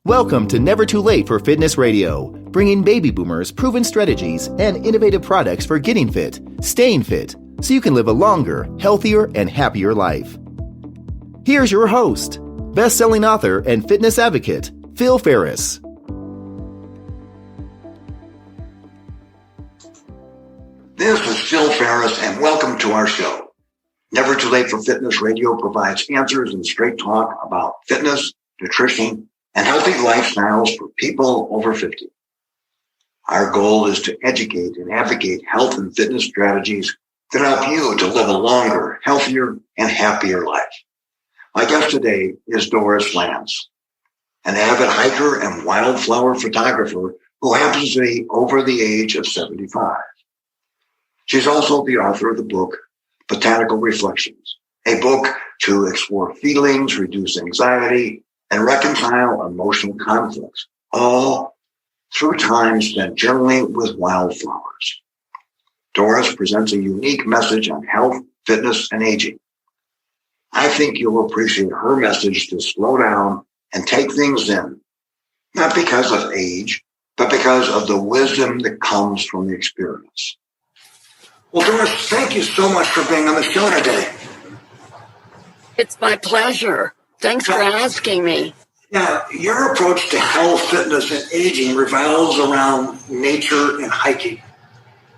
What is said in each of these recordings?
Welcome to Never Too Late for Fitness Radio, bringing baby boomers proven strategies and innovative products for getting fit, staying fit, so you can live a longer, healthier, and happier life. Here's your host, best-selling author and fitness advocate, Phil Ferris. This is Phil Ferris, and welcome to our show. Never Too Late for Fitness Radio provides answers and straight talk about fitness, nutrition, and healthy lifestyles for people over 50. Our goal is to educate and advocate health and fitness strategies that help you to live a longer, healthier, and happier life. My guest today is Doris Lance, an avid hiker and wildflower photographer who happens to be over the age of 75. She's also the author of the book, Botanical Reflections, a book to explore feelings, reduce anxiety, and reconcile emotional conflicts, all through time spent journaling with wildflowers. Doris presents a unique message on health, fitness, and aging. I think you'll appreciate her message to slow down and take things in, not because of age, but because of the wisdom that comes from the experience. Well, Doris, thank you so much for being on the show today. It's my pleasure. Thanks for asking me. Now, your approach to health, fitness, and aging revolves around nature and hiking.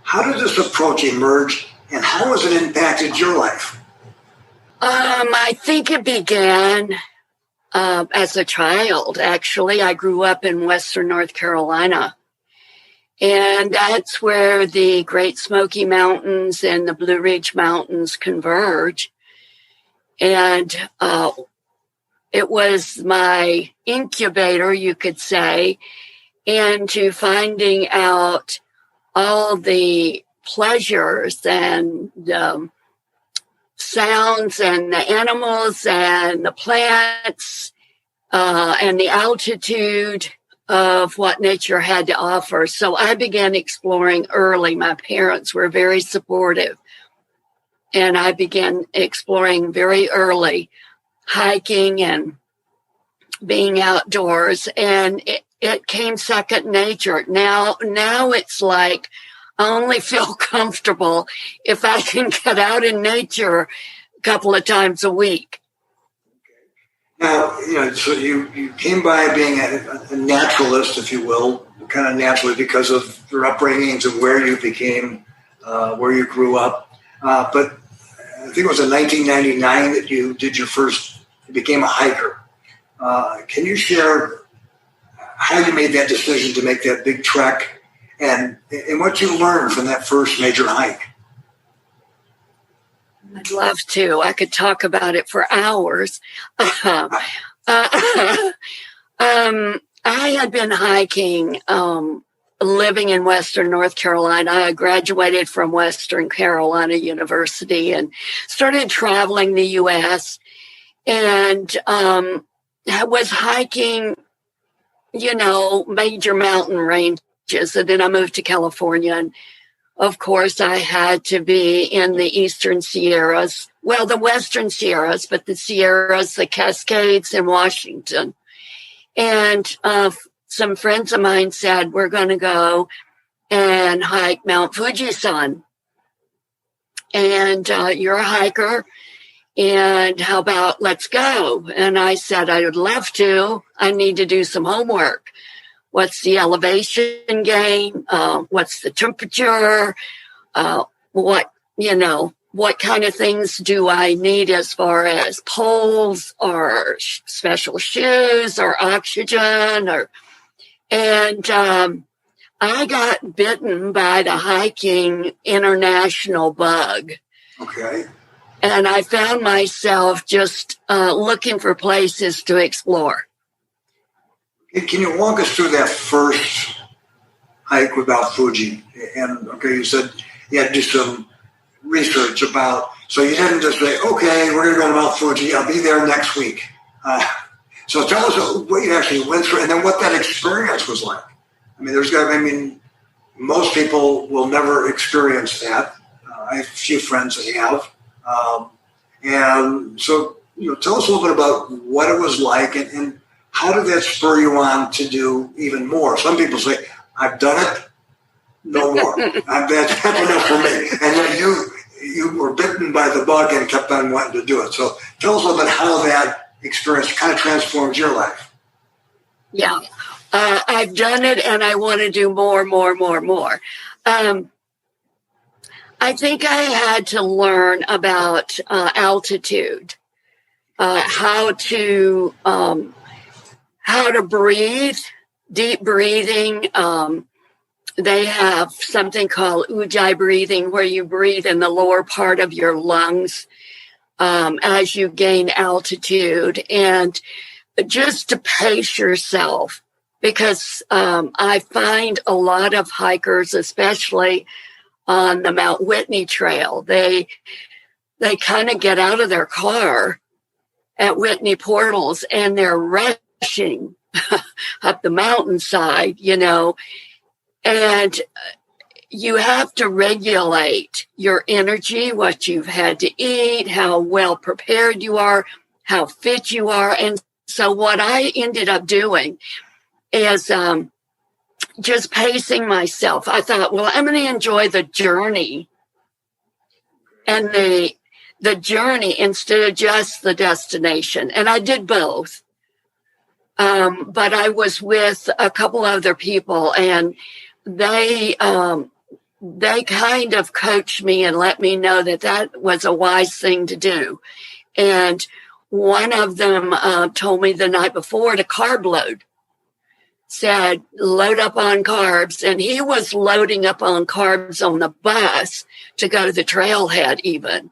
How did this approach emerge, and how has it impacted your life? I think it began as a child, actually. I grew up in Western North Carolina. And that's where the Great Smoky Mountains and the Blue Ridge Mountains converge. And it was my incubator, you could say, into finding out all the pleasures and sounds and the animals and the plants and the altitude of what nature had to offer. So I began exploring early. My parents were very supportive. And I began exploring very early, hiking and being outdoors. And it came second nature. Now it's like I only feel comfortable if I can get out in nature a couple of times a week. Now, so you came by being a naturalist, if you will, kind of naturally because of your upbringings and where you became, where you grew up. But I think it was in 1999 that you became a hiker. Can you share how you made that decision to make that big trek and what you learned from that first major hike? I'd love to. I could talk about it for hours. I had been hiking, living in Western North Carolina. I graduated from Western Carolina University and started traveling the U.S. and I was hiking, major mountain ranges. And then I moved to California, and of course, I had to be in the Eastern Sierras, well, the Western Sierras, but the Sierras, the Cascades in Washington. And some friends of mine said, we're going to go and hike Mount Fujisan. And you're a hiker, and how about let's go? And I said, I would love to. I need to do some homework. What's the elevation gain? What's the temperature? What kind of things do I need as far as poles or special shoes or oxygen? And I got bitten by the hiking international bug. Okay. And I found myself just looking for places to explore. Can you walk us through that first hike with Mount Fuji? And you said you had to do some research about, so you didn't just say, okay, we're going to go to Mount Fuji. I'll be there next week. So tell us what you actually went through and then what that experience was like. Most people will never experience that. I have a few friends that have. And so, tell us a little bit about what it was like and how did that spur you on to do even more? Some people say, I've done it, no more. That's enough for me. And then you were bitten by the bug and kept on wanting to do it. So tell us a little bit how that experience kind of transformed your life. Yeah, I've done it and I want to do more. I think I had to learn about altitude, how to breathe, deep breathing. They have something called ujjayi breathing, where you breathe in the lower part of your lungs as you gain altitude, and just to pace yourself, because I find a lot of hikers, especially on the Mount Whitney Trail, they kind of get out of their car at Whitney Portals and they're rushing up the mountainside, and you have to regulate your energy, what you've had to eat, how well prepared you are, how fit you are. And so what I ended up doing is just pacing myself. I thought, well, I'm going to enjoy the journey and the journey instead of just the destination. And I did both. But I was with a couple other people, and they kind of coached me and let me know that was a wise thing to do. And one of them told me the night before to carb load, said load up on carbs. And he was loading up on carbs on the bus to go to the trailhead even.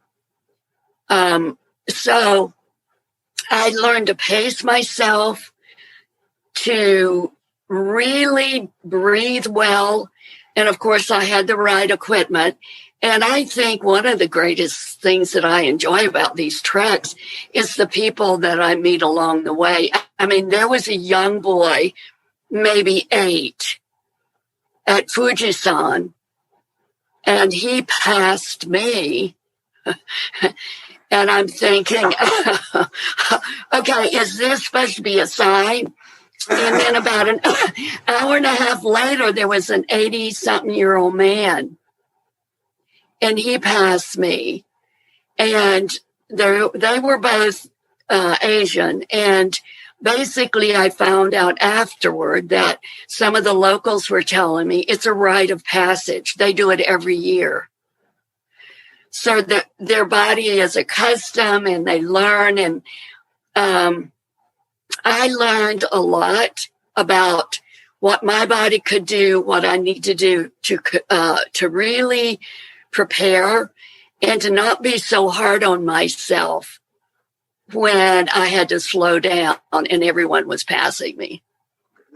So I learned to pace myself, to really breathe well. And of course, I had the right equipment. And I think one of the greatest things that I enjoy about these treks is the people that I meet along the way. I mean, there was a young boy, maybe 8, at Fujisan, and he passed me. And I'm thinking, okay, is this supposed to be a sign? And then about an hour and a half later, there was an 80-something-year-old man, and he passed me. And they were both Asian. And basically, I found out afterward that some of the locals were telling me it's a rite of passage. They do it every year. So that their body is accustomed and they learn. And I learned a lot about what my body could do, what I need to do to really prepare and to not be so hard on myself when I had to slow down and everyone was passing me.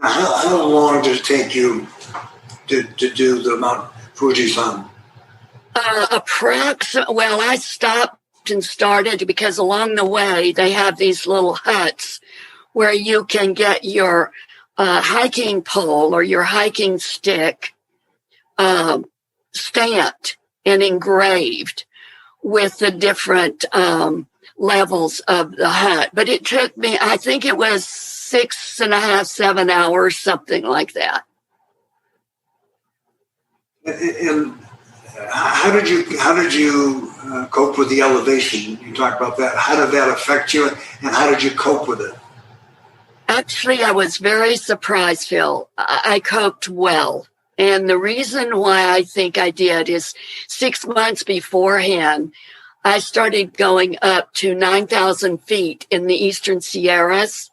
How long did it take you to do the Mount Fujisan? Well, I stopped and started because along the way they have these little huts where you can get your hiking pole or your hiking stick stamped and engraved with the different levels of the hut. But it took me, I think it was 6.5, 7 hours, something like that. And how did you cope with the elevation? You talked about that. How did that affect you, and how did you cope with it? Actually, I was very surprised, Phil. I coped well. And the reason why I think I did is 6 months beforehand, I started going up to 9,000 feet in the Eastern Sierras.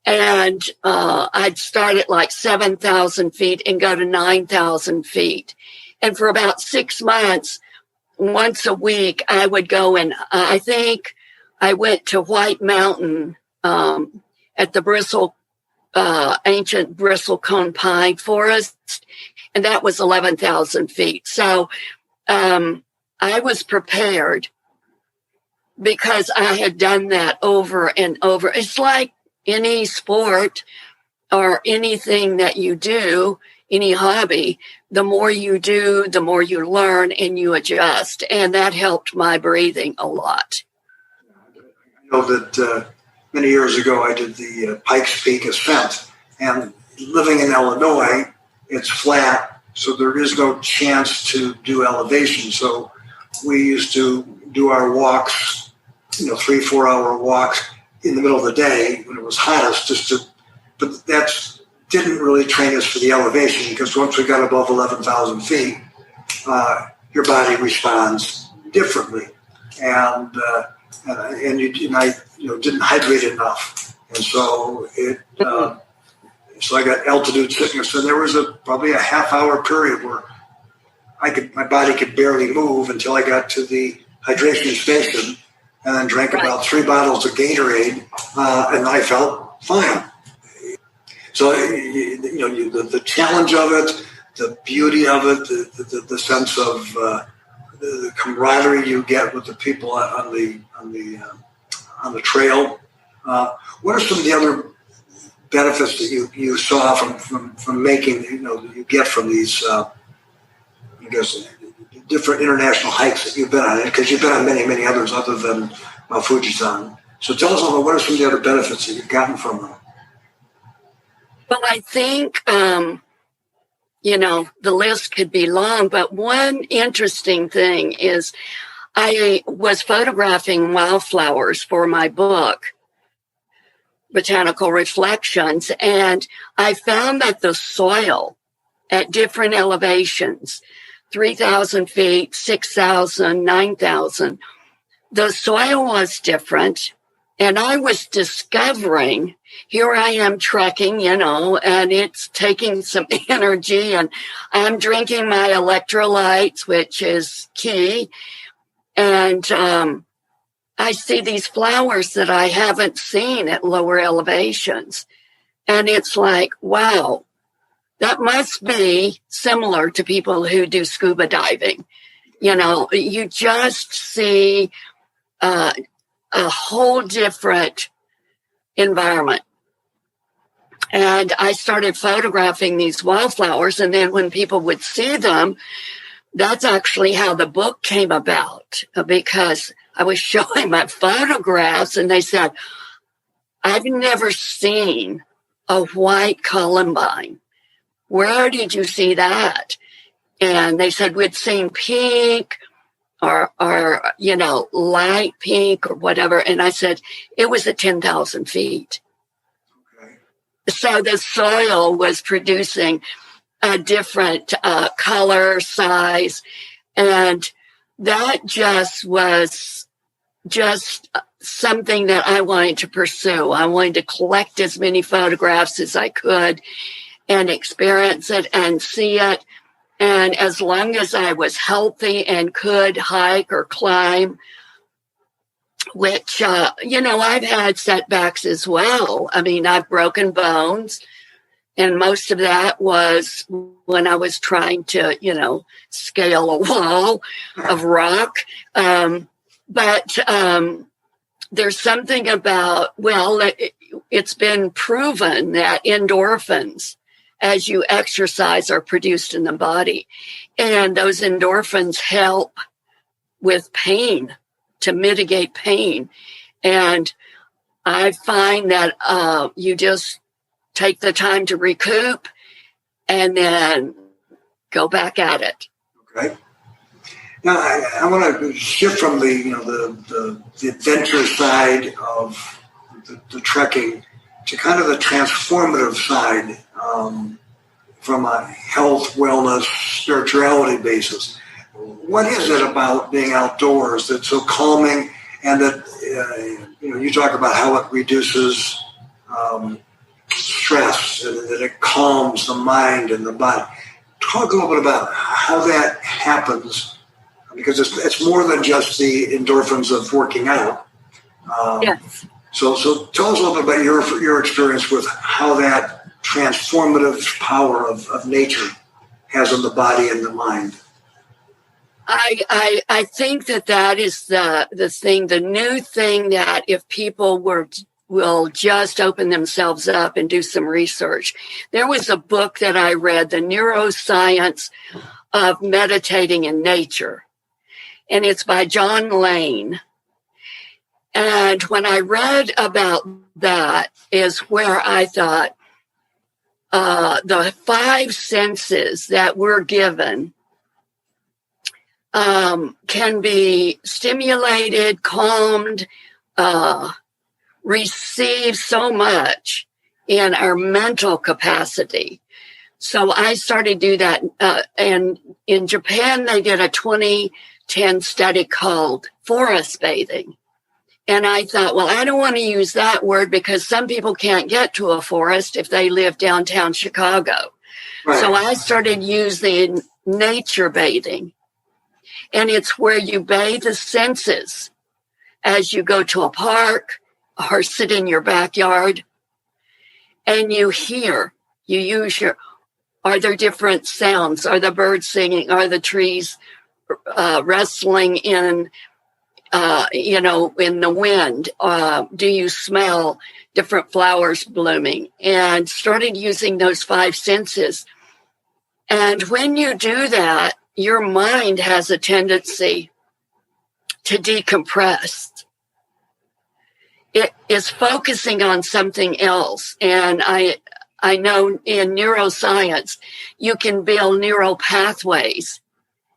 And I'd start at like 7,000 feet and go to 9,000 feet. And for about 6 months, once a week, I would go and I think I went to White Mountain at the ancient bristlecone pine forest, and that was 11,000 feet. So I was prepared because I had done that over and over. It's like any sport or anything that you do, any hobby, the more you do, the more you learn and you adjust. And that helped my breathing a lot. I know that many years ago, I did the Pikes Peak ascent. And living in Illinois, it's flat, so there is no chance to do elevation. So we used to do our walks, 3-4 hour walks in the middle of the day when it was hottest, but that didn't really train us for the elevation, because once we got above 11,000 feet, your body responds differently. And I didn't hydrate enough. And so so I got altitude sickness, and there was probably a half-hour period where my body could barely move until I got to the hydration station, and then drank about 3 bottles of Gatorade, and I felt fine. So the challenge of it, the beauty of it, the sense of the camaraderie you get with the people on the trail. What are some of the other benefits that you saw from making, that you get from these, different international hikes that you've been on? Because you've been on many, many others other than Mount Fujisan. So tell us about what are some of the other benefits that you've gotten from them? Well, I think, the list could be long, but one interesting thing is I was photographing wildflowers for my book, Botanical Reflections, and I found that the soil at different elevations, 3,000 feet, 6,000, 9,000, the soil was different. And I was discovering, here I am trekking, and it's taking some energy, and I'm drinking my electrolytes, which is key. And I see these flowers that I haven't seen at lower elevations. And it's like, wow, that must be similar to people who do scuba diving. You just see a whole different environment. And I started photographing these wildflowers. And then when people would see them, that's actually how the book came about, because I was showing my photographs and they said, I've never seen a white columbine. Where did you see that? And they said, we'd seen pink or light pink or whatever. And I said, it was at 10,000 feet. Okay. So the soil was producing a different color, size. And that just was something that I wanted to pursue. I wanted to collect as many photographs as I could and experience it and see it. And as long as I was healthy and could hike or climb, which, I've had setbacks as well. I mean, I've broken bones, and most of that was when I was trying to, scale a wall of rock. But there's something about, it's been proven that endorphins, as you exercise, are produced in the body. And those endorphins help with pain, to mitigate pain. And I find that you just take the time to recoup and then go back at it. Okay. Now, I want to shift from the adventure side of the trekking to kind of the transformative side, from a health, wellness, spirituality basis. What is it about being outdoors that's so calming, and that, you talk about how it reduces stress, and that it calms the mind and the body. Talk a little bit about how that happens, because it's more than just the endorphins of working out. Yes. So tell us a little bit about your experience with how that transformative power of nature has on the body and the mind. I think that is the thing, the new thing, that if people will just open themselves up and do some research. There was a book that I read, The Neuroscience of Meditating in Nature, and it's by John Lane. And when I read about that is where I thought the five senses that we're given can be stimulated, calmed, receive so much in our mental capacity. So I started to do that. And in Japan, they did a 2010 study called forest bathing. And I thought, well, I don't want to use that word because some people can't get to a forest if they live downtown Chicago. Right. So I started using nature bathing. And it's where you bathe the senses as you go to a park or sit in your backyard and you hear, you use your, are there different sounds? Are the birds singing? Are the trees rustling in, in the wind? Do you smell different flowers blooming? And started using those five senses. And when you do that, your mind has a tendency to decompress. It is focusing on something else. And I know in neuroscience, you can build neural pathways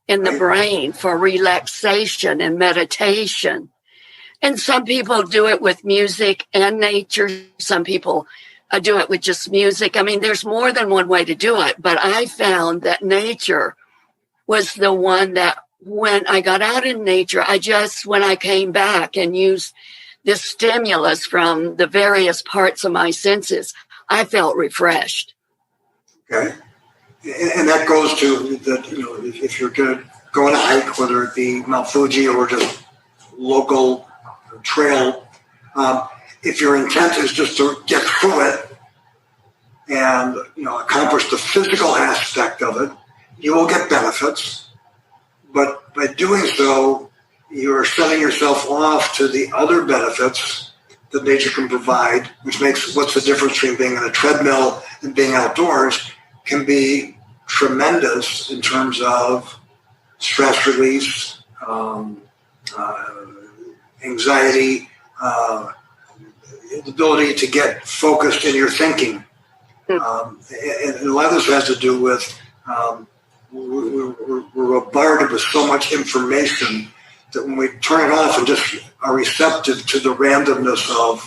in the brain for relaxation and meditation. And some people do it with music and nature. Some people do it with just music. I mean, there's more than one way to do it. But I found that nature was the one that when I got out in nature, when I came back and used this stimulus from the various parts of my senses, I felt refreshed. Okay. And that goes to that, if you're going to go on a hike, whether it be Mount Fuji or just local trail, if your intent is just to get through it and, accomplish the physical aspect of it, you will get benefits. But by doing so, you're setting yourself off to the other benefits that nature can provide, which makes what's the difference between being on a treadmill and being outdoors can be tremendous in terms of stress release, anxiety, the ability to get focused in your thinking. And a lot of this has to do with we're bombarded with so much information that when we turn it off and just are receptive to the randomness of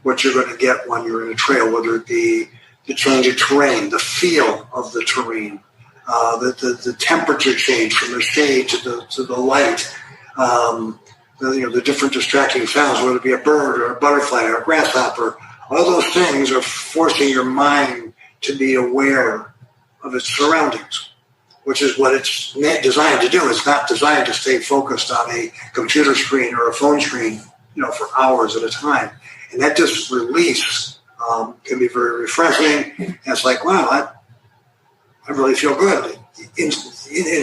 what you're going to get when you're in a trail, whether it be the change of terrain, the feel of the terrain, the temperature change from the shade to the light, the different distracting sounds, whether it be a bird or a butterfly or a grasshopper, all those things are forcing your mind to be aware of its surroundings, which is what it's designed to do. It's not designed to stay focused on a computer screen or a phone screen, for hours at a time. And that just release can be very refreshing. And it's like, wow, I really feel good. In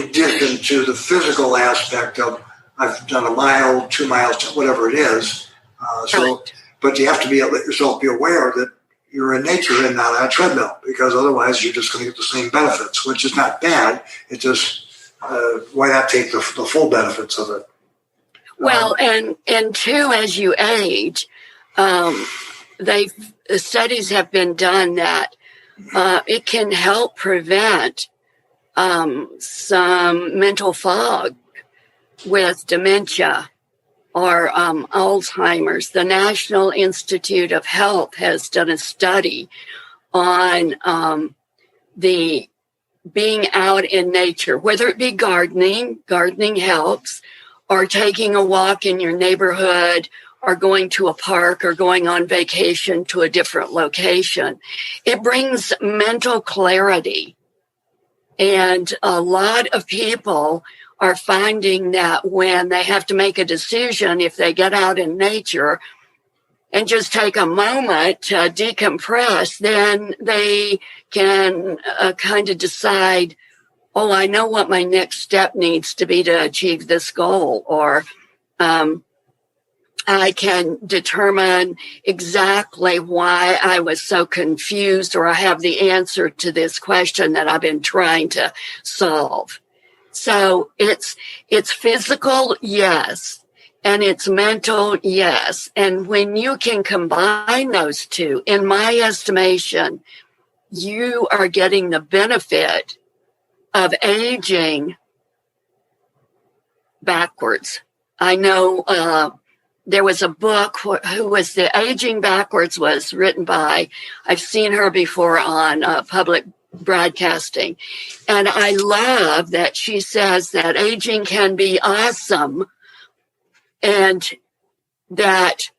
addition to the physical aspect of I've done a mile, 2 miles, whatever it is. But you have to let yourself be aware that you're in nature and not on a treadmill, because otherwise you're just going to get the same benefits, which is not bad. It's just why not take the full benefits of it? Well, and too, as you age, studies have been done that it can help prevent some mental fog with dementia or Alzheimer's. The National Institute of Health has done a study on the being out in nature, whether it be gardening helps, or taking a walk in your neighborhood, or going to a park, or going on vacation to a different location. It brings mental clarity. And a lot of people are finding that when they have to make a decision, if they get out in nature and just take a moment to decompress, then they can kind of decide, oh, I know what my next step needs to be to achieve this goal, or I can determine exactly why I was so confused, or I have the answer to this question that I've been trying to solve. So it's physical, yes. and it's mental, yes. And when you can combine those two, in my estimation, you are getting the benefit of aging backwards. I know there was a book who was the Aging Backwards was written by, I've seen her before on public broadcasting. And I love that she says that aging can be awesome and that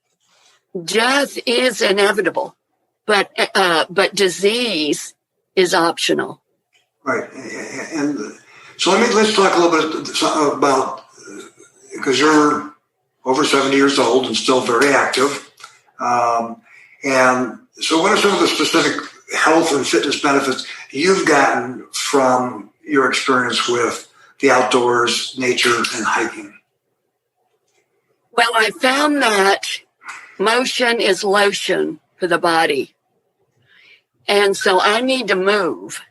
death is inevitable, but disease is optional. Right. And so let's talk a little bit about, because you're over 70 years old and still very active. And so what are some of the specific health and fitness benefits you've gotten from your experience with the outdoors, nature, and hiking? Well, I found that motion is lotion for the body. And so I need to move.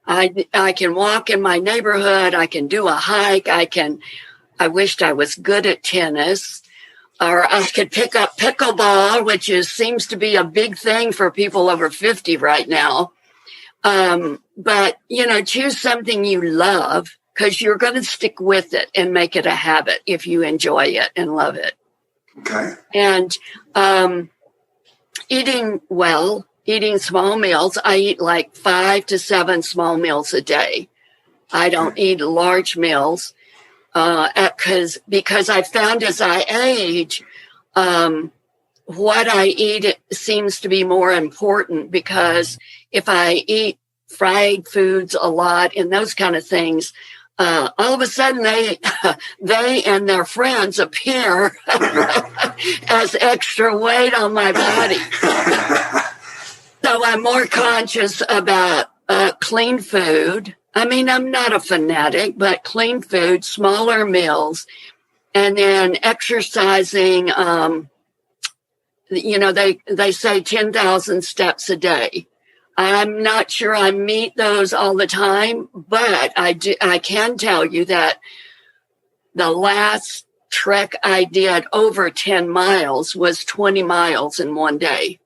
I can walk in my neighborhood. I can do a hike. I wished I was good at tennis, or I could pick up pickleball, which seems to be a big thing for people over 50 right now. But, choose something you love, because you're going to stick with it and make it a habit if you enjoy it and love it. Okay. And eating small meals. I eat like 5 to 7 small meals a day. I don't eat large meals because I found as I age, what I eat seems to be more important, because if I eat fried foods a lot and those kind of things, all of a sudden they and their friends appear as extra weight on my body. So I'm more conscious about clean food. I mean, I'm not a fanatic, but clean food, smaller meals, and then exercising. They say 10,000 steps a day. I'm not sure I meet those all the time, but I can tell you that the last trek I did over 10 miles was 20 miles in one day.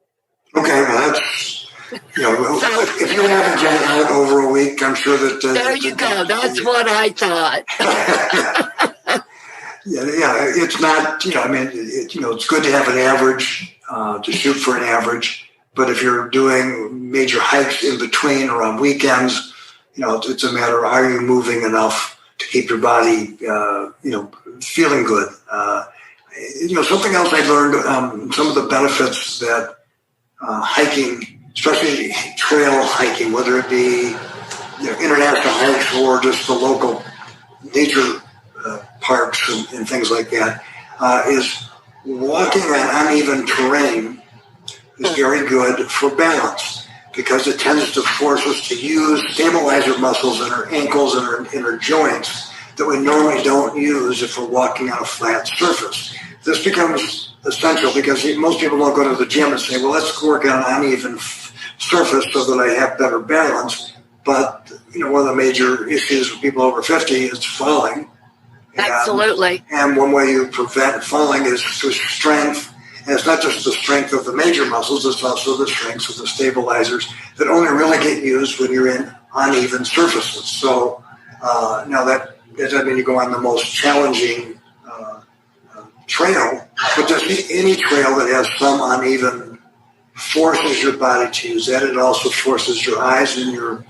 Okay, well, that's, if you haven't done out over a week, I'm sure that... there you go. That's what I thought. Yeah, it's not, it's good to have an average, to shoot for an average. But if you're doing major hikes in between or on weekends, it's a matter of, are you moving enough to keep your body, feeling good? Something else I learned, some of the benefits that hiking, especially trail hiking, whether it be international hikes or just the local nature parks and things like that, is walking on uneven terrain is very good for balance, because it tends to force us to use stabilizer muscles in our ankles and in our joints that we normally don't use if we're walking on a flat surface. This becomes essential because most people don't go to the gym and say, well, let's work on an uneven surface so that I have better balance. But, one of the major issues with people over 50 is falling. Absolutely. And one way you prevent falling is through strength. And it's not just the strength of the major muscles, it's also the strengths of the stabilizers that only really get used when you're in uneven surfaces. So now that doesn't mean you go on the most challenging trail, but just any trail that has some uneven forces your body to use that. It also forces your eyes and your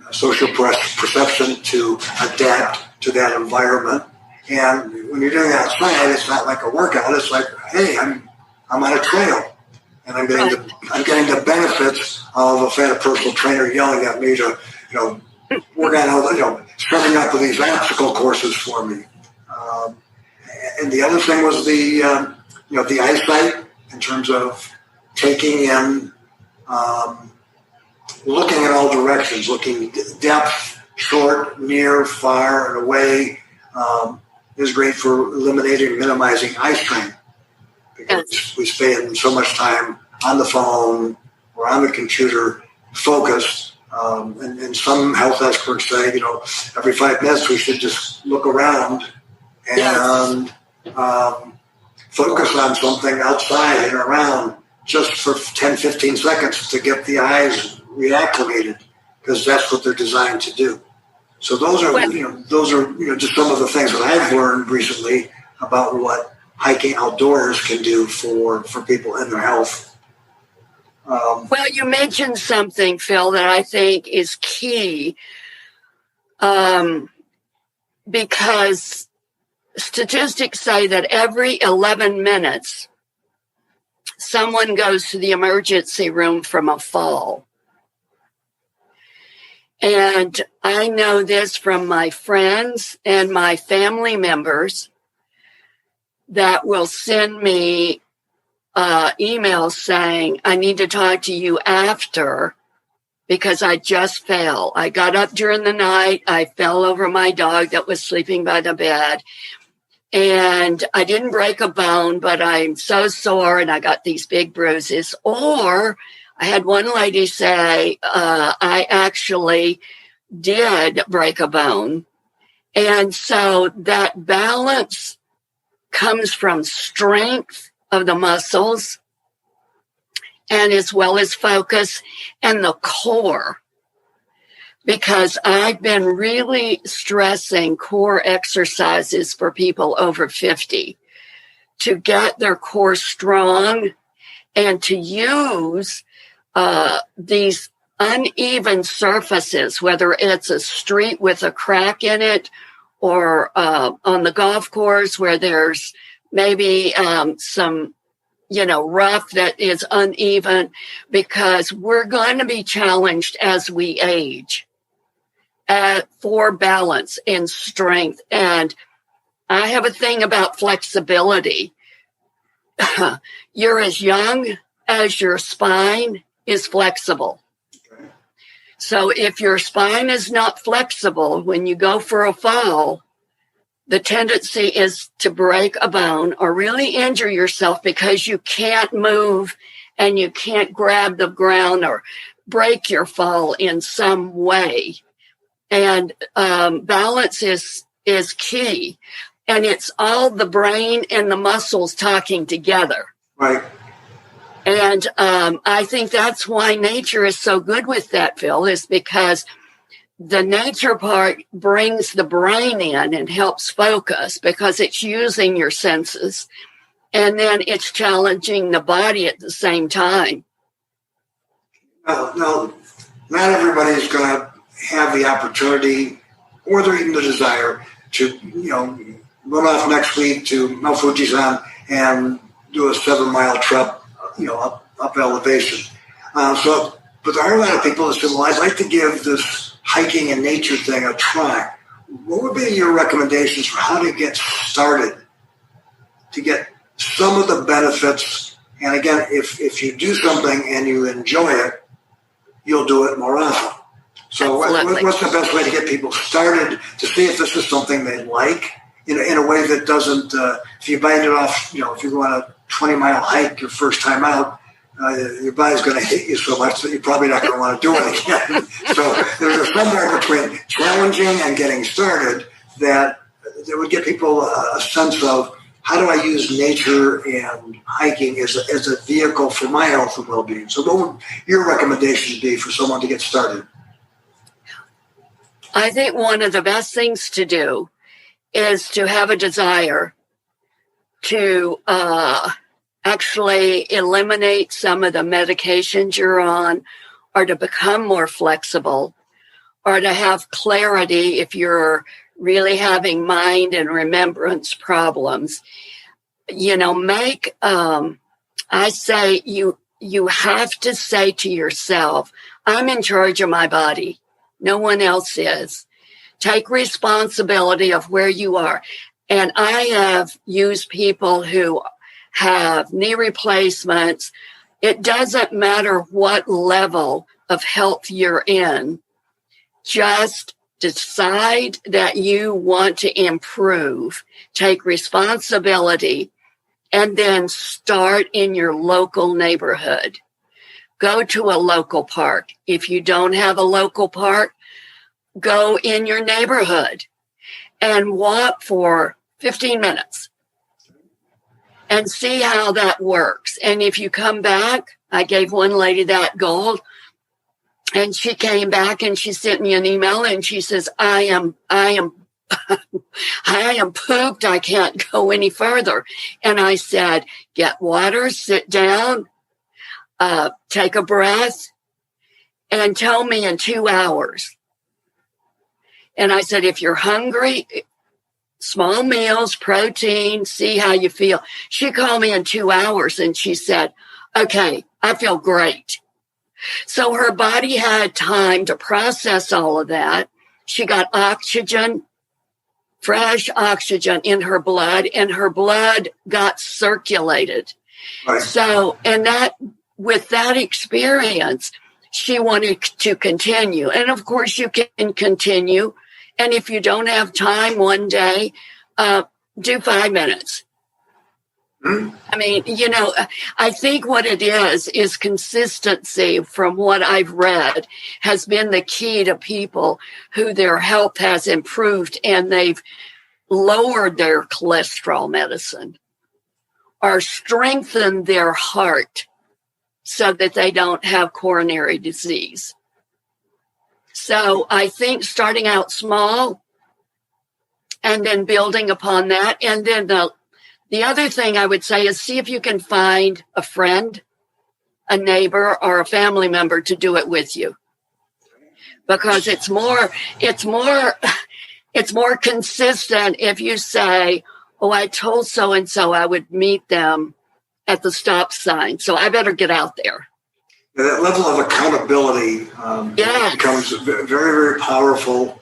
social perception to adapt to that environment. And when you're doing it outside, it's not like a workout. It's like, hey, I'm on a trail, and I'm getting the benefits of if I had a personal trainer yelling at me to, work on all setting up these obstacle courses for me. And the other thing was the eyesight in terms of taking in, looking at all directions, looking depth, short, near, far, and away. Is great for eliminating and minimizing eye strain, because we spend so much time on the phone or on the computer focused. And some health experts say, every 5 minutes we should just look around and focus on something outside and around just for 10, 15 seconds to get the eyes reacclimated, because that's what they're designed to do. So those are just some of the things that I've learned recently about what hiking outdoors can do for people and their health. Well, you mentioned something, Phil, that I think is key, because statistics say that every 11 minutes, someone goes to the emergency room from a fall. And I know this from my friends and my family members that will send me emails saying, I need to talk to you after because I just fell. I got up during the night. I fell over my dog that was sleeping by the bed. And I didn't break a bone, but I'm so sore and I got these big bruises. Or I had one lady say, I actually did break a bone. And so that balance comes from strength of the muscles and as well as focus and the core. Because I've been really stressing core exercises for people over 50 to get their core strong and to use these uneven surfaces, whether it's a street with a crack in it or on the golf course where there's maybe some rough that is uneven, because we're going to be challenged as we age for balance and strength. And I have a thing about flexibility. You're as young as your spine is flexible. Okay. So if your spine is not flexible when you go for a fall, the tendency is to break a bone or really injure yourself because you can't move and you can't grab the ground or break your fall in some way. And balance is key. And it's all the brain and the muscles talking together. Right. And I think that's why nature is so good with that, Phil, is because the nature part brings the brain in and helps focus because it's using your senses. And then it's challenging the body at the same time. No, not everybody's going to have the opportunity or even the desire to, run off next week to Mount Fujisan and do a 7-mile trip, up elevation. But there are a lot of people that say, well, I'd like to give this hiking and nature thing a try. What would be your recommendations for how to get started to get some of the benefits? And again, if you do something and you enjoy it, you'll do it more often. So what's the best way to get people started to see if this is something they like in a way that doesn't, if you bite it off, if you go on a 20-mile hike your first time out, your body's going to hate you so much that you're probably not going to want to do it again. So there's somewhere between challenging and getting started that would get people a sense of how do I use nature and hiking as a vehicle for my health and well-being. So what would your recommendation be for someone to get started? I think one of the best things to do is to have a desire to actually eliminate some of the medications you're on, or to become more flexible, or to have clarity if you're really having mind and remembrance problems. I say you have to say to yourself, I'm in charge of my body. No one else is. Take responsibility of where you are. And I have used people who have knee replacements. It doesn't matter what level of health you're in. Just decide that you want to improve. Take responsibility and then start in your local neighborhood. Go to a local park. If you don't have a local park, go in your neighborhood and walk for 15 minutes, and see how that works. And if you come back, I gave one lady that goal, and she came back and she sent me an email and she says, I am pooped. I can't go any further. And I said, get water, sit down, take a breath, and tell me in 2 hours. And I said, if you're hungry, small meals, protein, see how you feel. She called me in 2 hours and she said, okay, I feel great. So her body had time to process all of that. She got oxygen, fresh oxygen in her blood, and her blood got circulated. Right. So, and that, with that experience, she wanted to continue. And of course you can continue. And if you don't have time one day, do 5 minutes. I mean, I think what it is consistency, from what I've read, has been the key to people who their health has improved and they've lowered their cholesterol medicine or strengthened their heart so that they don't have coronary disease. So I think starting out small and then building upon that. And then the other thing I would say is see if you can find a friend, a neighbor, or a family member to do it with you. Because it's more consistent if you say, oh, I told so-and-so I would meet them at the stop sign, so I better get out there. That level of accountability becomes very, very powerful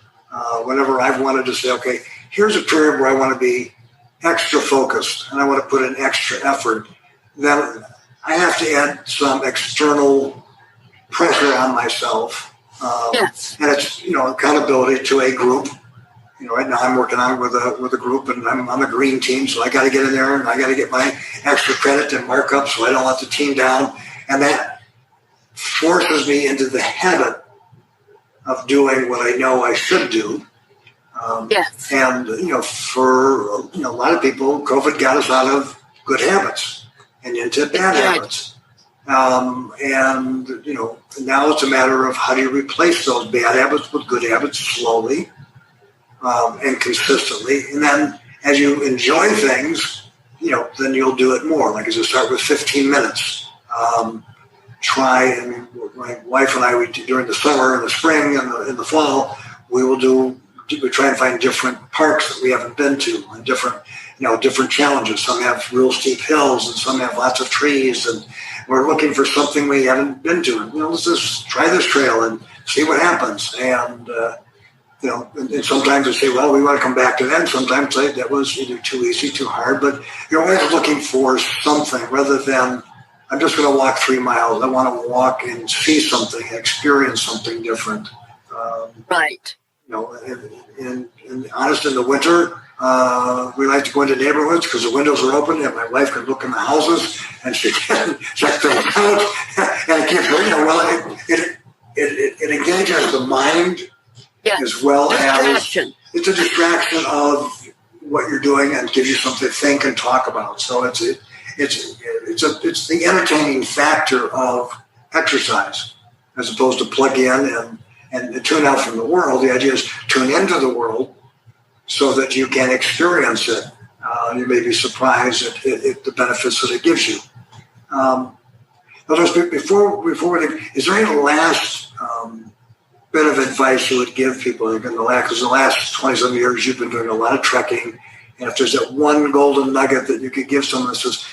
whenever I've wanted to say, okay, here's a period where I want to be extra focused and I want to put in extra effort. Then I have to add some external pressure on myself. Yes. And it's, accountability to a group. Right now I'm working on with a group and I'm on the green team, so I got to get in there and I got to get my extra credit and markup so I don't let the team down. And that forces me into the habit of doing what I know I should do. Yes. And, for a lot of people, COVID got us out of good habits and into bad habits. And now it's a matter of how do you replace those bad habits with good habits slowly and consistently. And then as you enjoy things, then you'll do it more. Like as you start with 15 minutes. My wife and I, during the summer and the spring and in the fall, we try and find different parks that we haven't been to and different challenges. Some have real steep hills and some have lots of trees, and we're looking for something we haven't been to. And, let's just try this trail and see what happens. And, and sometimes they say, well, we want to come back to that. And sometimes that was either too easy, too hard, but you're always looking for something rather than I'm just going to walk 3 miles. I want to walk and see something, experience something different. Right. And honest, in the winter, we like to go into neighborhoods because the windows are open and my wife can look in the houses and she can check things out. And it keeps it engages the mind as well as it's a distraction of what you're doing and gives you something to think and talk about. So it's the entertaining factor of exercise as opposed to plug in and tune out from the world. The idea is tune into the world so that you can experience it. You may be surprised at the benefits that it gives you. Before we leave, is there any last bit of advice you would give people? Because the last 20-some years you've been doing a lot of trekking, and if there's that one golden nugget that you could give someone that says,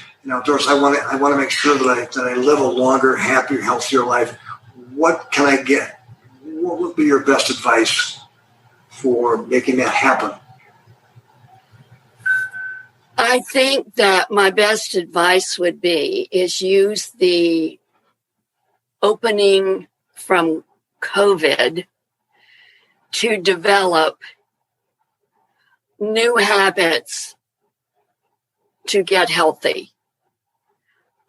Doris, I want to make sure that I live a longer, happier, healthier life. What can I get? What would be your best advice for making that happen? I think that my best advice would be is use the opening from COVID to develop new habits to get healthy.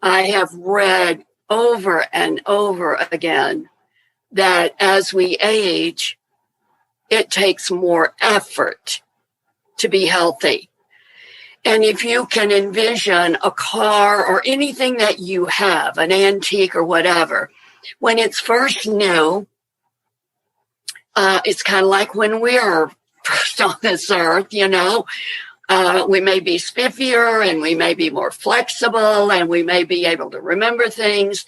I have read over and over again that as we age, it takes more effort to be healthy. And if you can envision a car or anything that you have, an antique or whatever, when it's first new, it's kind of like when we're first on this earth, you know. We may be spiffier and we may be more flexible and we may be able to remember things.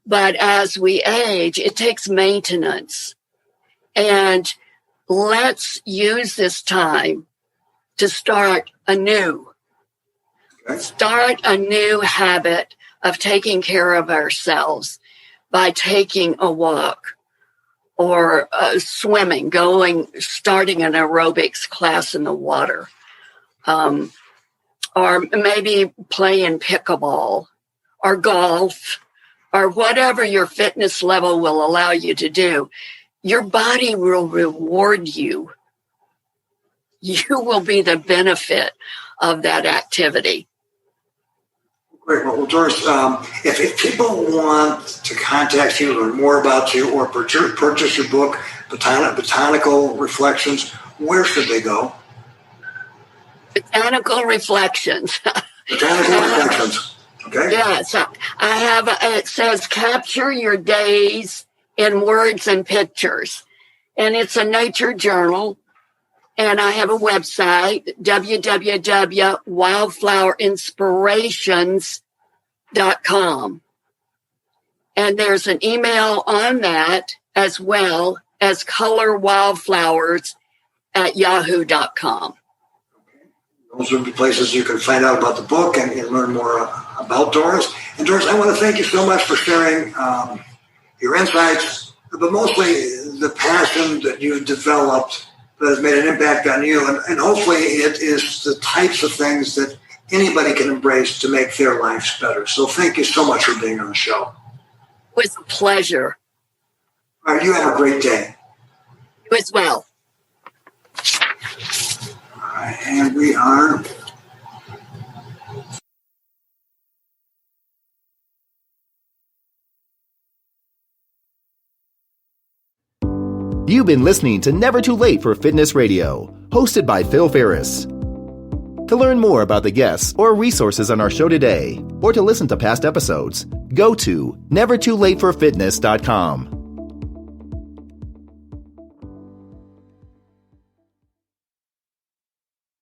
But as we age, it takes maintenance. And let's use this time to start anew. Start a new habit of taking care of ourselves by taking a walk or swimming, starting an aerobics class in the water. Or maybe playing pickleball or golf or whatever your fitness level will allow you to do. Your body will reward you. You will be the benefit of that activity. Great. Well, Doris, if people want to contact you, learn more about you, or purchase your book, Botanical Reflections, where should they go? Botanical Reflections. Botanical Reflections. Okay. Yes. I have, it says capture your days in words and pictures. And it's a nature journal. And I have a website, www.wildflowerinspirations.com. And there's an email on that as well as colorwildflowers@yahoo.com. Those are the places you can find out about the book and learn more about Doris. And Doris, I want to thank you so much for sharing your insights, but mostly the passion that you've developed that has made an impact on you. And hopefully it is the types of things that anybody can embrace to make their lives better. So thank you so much for being on the show. It was a pleasure. All right, you have a great day. You as well. All right, and we are... You've been listening to Never Too Late for Fitness Radio, hosted by Phil Ferris. To learn more about the guests or resources on our show today, or to listen to past episodes, go to nevertoolateforfitness.com.